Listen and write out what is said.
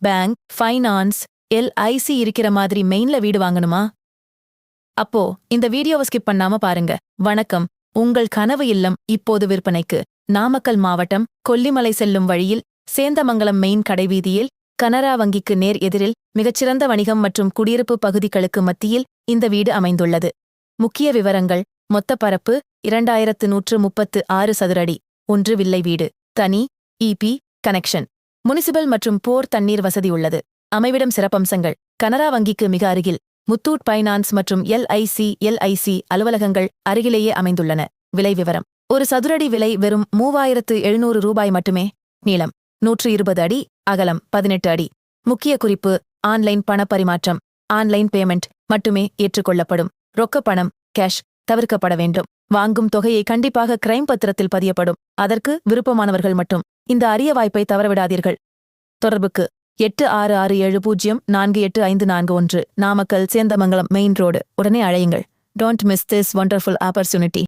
Bank, finance, LIC இருக்கிற மாதிரி மெயின்ல வீடு வாங்கணுமா? அப்போ இந்த வீடியோவை ஸ்கிப் பண்ணாம பாருங்க. வணக்கம். உங்கள் கனவு இல்லம் இப்போது விற்பனைக்கு. நாமக்கல் மாவட்டம் கொல்லிமலை செல்லும் வழியில் சேந்தமங்கலம் மெயின் கடைவீதியில் கனரா வங்கிக்கு நேர் எதிரில் மிகச்சிறந்த வணிகம் மற்றும் குடியிருப்பு பகுதிகளுக்கு மத்தியில் இந்த வீடு அமைந்துள்ளது. முக்கிய விவரங்கள்: மொத்த பரப்பு 2136 சதுரடி. 1 வில்லை வீடு. தனி இபி கனெக்ஷன். முனிசிபல் மற்றும் போர் தண்ணீர் வசதி உள்ளது. அமைவிடம் சிறப்பம்சங்கள்: கனரா வங்கிக்கு மிக அருகில். முத்தூட் பைனான்ஸ் மற்றும் எல்ஐசி அலுவலகங்கள் அருகிலேயே அமைந்துள்ளன. விலை விவரம்: ஒரு சதுரடி விலை வெறும் 3700 ரூபாய் மட்டுமே. நீளம் 120 அடி, அகலம் 18 அடி. முக்கிய குறிப்பு: ஆன்லைன் பணப்பரிமாற்றம், ஆன்லைன் பேமெண்ட் மட்டுமே ஏற்றுக்கொள்ளப்படும். ரொக்க பணம் கேஷ் தவிர்க்கப்பட வேண்டும். வாங்கும் தொகையை கண்டிப்பாக கிரைம் பத்திரத்தில் பதியப்படும். அதற்கு விருப்பமானவர்கள் மட்டும் இந்த அரிய வாய்ப்பை தவறவிடாதீர்கள். தொடர்புக்கு 8667048541, நாமக்கல் சேந்தமங்கலம் மெயின் ரோடு. உடனே அழையுங்கள். Don't miss this wonderful opportunity.